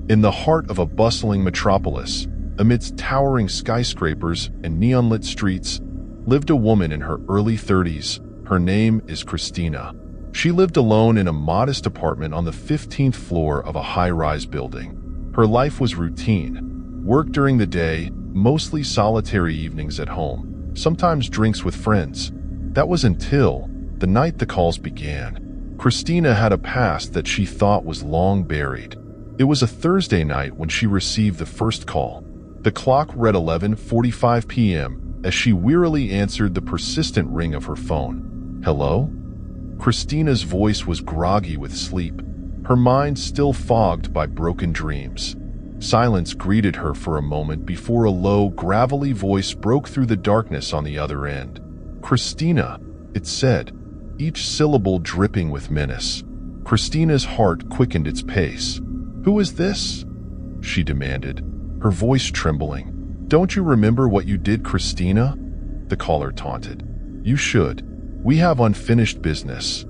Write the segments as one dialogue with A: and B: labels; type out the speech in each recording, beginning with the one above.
A: In the heart of a bustling metropolis, amidst towering skyscrapers and neon-lit streets, lived a woman in her early 30s. Her name is Cristina. She lived alone in a modest apartment on the 15th floor of a high-rise building. Her life was routine. Work during the day, mostly solitary evenings at home, sometimes drinks with friends. That was until the night the calls began. Cristina had a past that she thought was long buried. It was a Thursday night when she received the first call. The clock read 11:45 p.m. as she wearily answered the persistent ring of her phone. Hello? Cristina's voice was groggy with sleep, her mind still fogged by broken dreams. Silence greeted her for a moment before a low, gravelly voice broke through the darkness on the other end. Cristina, it said, each syllable dripping with menace. Cristina's heart quickened its pace. Who is this? She demanded, her voice trembling. Don't you remember what you did, Cristina? The caller taunted. You should. We have unfinished business.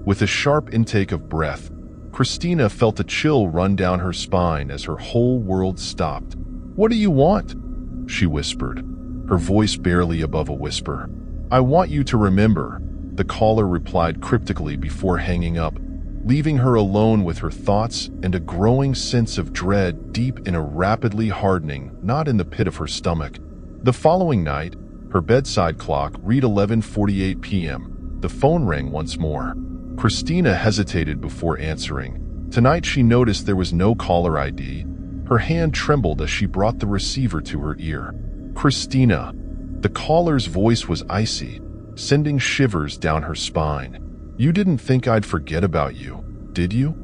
A: With a sharp intake of breath, Cristina felt a chill run down her spine as her whole world stopped. What do you want? She whispered, her voice barely above a whisper. I want you to remember, the caller replied cryptically before hanging up, leaving her alone with her thoughts and a growing sense of dread deep in a rapidly hardening knot in the pit of her stomach. The following night, her bedside clock read 11:48 p.m. The phone rang once more. Cristina hesitated before answering. Tonight she noticed there was no caller ID. Her hand trembled as she brought the receiver to her ear. Cristina. The caller's voice was icy, sending shivers down her spine. You didn't think I'd forget about you, did you?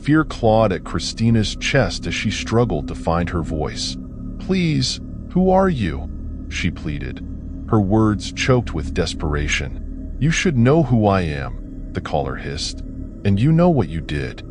A: Fear clawed at Cristina's chest as she struggled to find her voice. Please, who are you? She pleaded, her words choked with desperation. You should know who I am, the caller hissed, and you know what you did.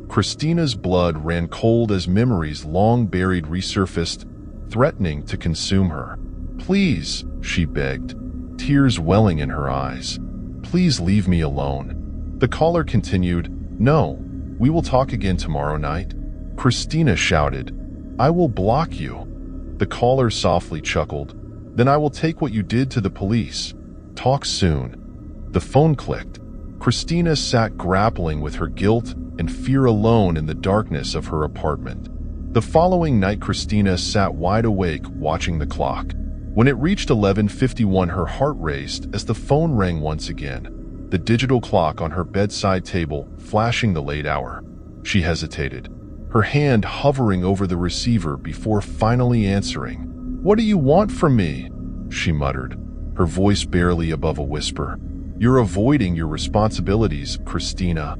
A: Cristina's blood ran cold as memories long buried resurfaced, threatening to consume her. Please, she begged, tears welling in her eyes. Please leave me alone. The caller continued, No, we will talk again tomorrow night. Cristina shouted, I will block you. The caller softly chuckled, Then I will take what you did to the police. Talk soon. The phone clicked. Cristina sat grappling with her guilt and fear alone in the darkness of her apartment. The following night, Cristina sat wide awake watching the clock. When it reached 11:51, her heart raced as the phone rang once again, the digital clock on her bedside table flashing the late hour. She hesitated, her hand hovering over the receiver before finally answering. What do you want from me? She muttered, her voice barely above a whisper. You're avoiding your responsibilities, Cristina.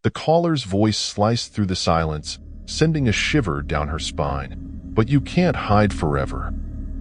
A: The caller's voice sliced through the silence, sending a shiver down her spine. But you can't hide forever.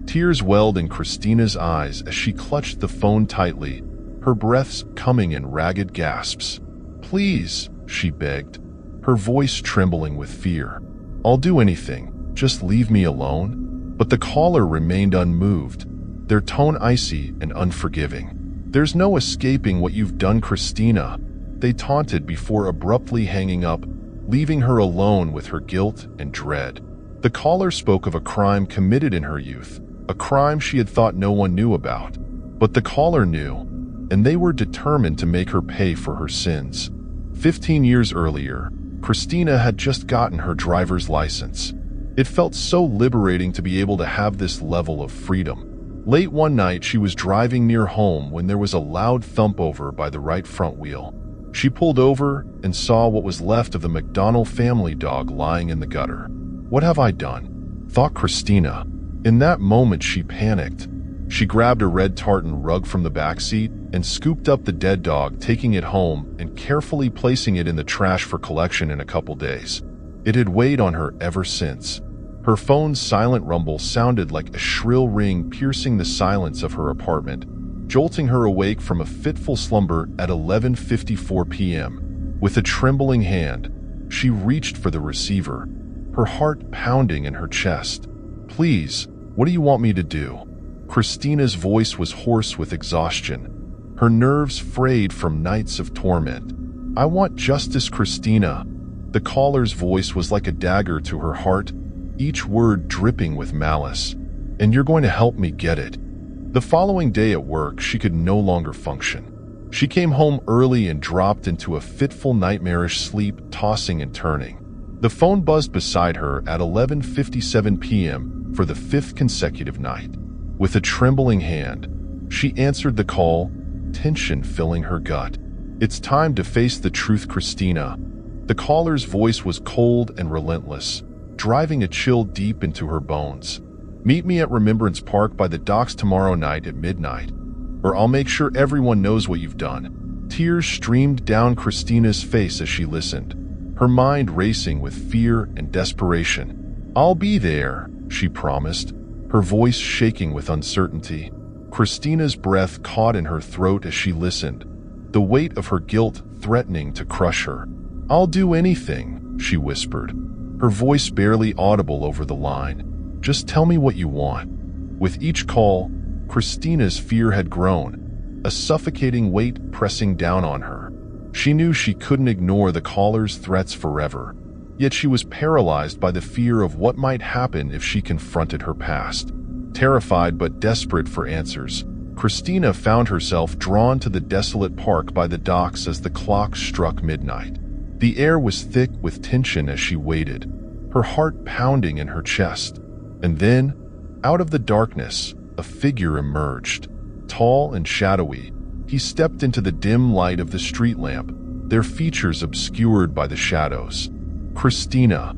A: Tears welled in Cristina's eyes as she clutched the phone tightly, her breaths coming in ragged gasps. Please, she begged, her voice trembling with fear. I'll do anything, just leave me alone. But the caller remained unmoved, their tone icy and unforgiving. There's no escaping what you've done, Cristina, they taunted before abruptly hanging up, leaving her alone with her guilt and dread. The caller spoke of a crime committed in her youth, a crime she had thought no one knew about. But the caller knew, and they were determined to make her pay for her sins. 15 years earlier, Cristina had just gotten her driver's license. It felt so liberating to be able to have this level of freedom. Late one night, she was driving near home when there was a loud thump over by the right front wheel. She pulled over and saw what was left of the McDonald family dog lying in the gutter. What have I done? Thought Cristina. In that moment, she panicked. She grabbed a red tartan rug from the back seat and scooped up the dead dog, taking it home and carefully placing it in the trash for collection in a couple days. It had weighed on her ever since. Her phone's silent rumble sounded like a shrill ring piercing the silence of her apartment, jolting her awake from a fitful slumber at 11:54 p.m. With a trembling hand, she reached for the receiver, her heart pounding in her chest. Please, what do you want me to do? Cristina's voice was hoarse with exhaustion, her nerves frayed from nights of torment. I want justice, Cristina. The caller's voice was like a dagger to her heart, each word dripping with malice. "And you're going to help me get it." The following day at work, she could no longer function. She came home early and dropped into a fitful nightmarish sleep, tossing and turning. The phone buzzed beside her at 11:57 p.m. for the fifth consecutive night. With a trembling hand, she answered the call, tension filling her gut. "It's time to face the truth, Cristina." The caller's voice was cold and relentless, driving a chill deep into her bones. "Meet me at Remembrance Park by the docks tomorrow night at midnight, or I'll make sure everyone knows what you've done." Tears streamed down Cristina's face as she listened, her mind racing with fear and desperation. "I'll be there," she promised, her voice shaking with uncertainty. Cristina's breath caught in her throat as she listened, the weight of her guilt threatening to crush her. "I'll do anything," she whispered, her voice barely audible over the line. "Just tell me what you want." With each call, Cristina's fear had grown, a suffocating weight pressing down on her. She knew she couldn't ignore the caller's threats forever, yet she was paralyzed by the fear of what might happen if she confronted her past. Terrified but desperate for answers, Cristina found herself drawn to the desolate park by the docks as the clock struck midnight. The air was thick with tension as she waited, her heart pounding in her chest. And then, out of the darkness, a figure emerged. Tall and shadowy, he stepped into the dim light of the street lamp, their features obscured by the shadows. "Cristina."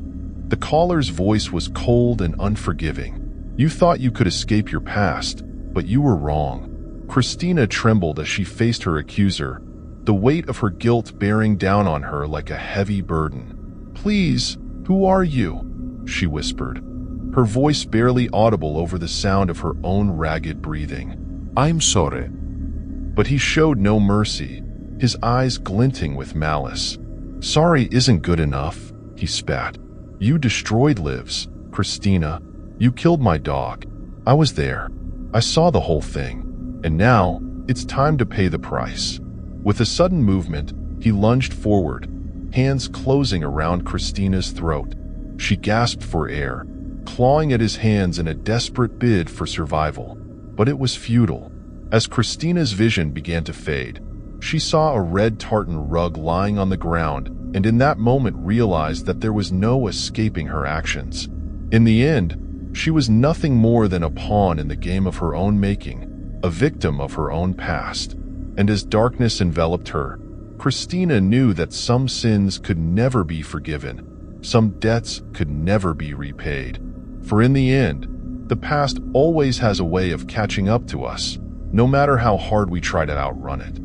A: The caller's voice was cold and unforgiving. "You thought you could escape your past, but you were wrong." Cristina trembled as she faced her accuser, the weight of her guilt bearing down on her like a heavy burden. "Please, who are you?" she whispered, her voice barely audible over the sound of her own ragged breathing.
B: "I'm sorry."
A: But he showed no mercy, his eyes glinting with malice. "Sorry isn't good enough," he spat. "You destroyed lives, Cristina. You killed my dog. I was there. I saw the whole thing. And now, it's time to pay the price." With a sudden movement, he lunged forward, hands closing around Cristina's throat. She gasped for air, clawing at his hands in a desperate bid for survival. But it was futile. As Cristina's vision began to fade, she saw a red tartan rug lying on the ground, and in that moment realized that there was no escaping her actions. In the end, she was nothing more than a pawn in the game of her own making, a victim of her own past. And as darkness enveloped her, Cristina knew that some sins could never be forgiven, some debts could never be repaid. For in the end, the past always has a way of catching up to us, no matter how hard we try to outrun it.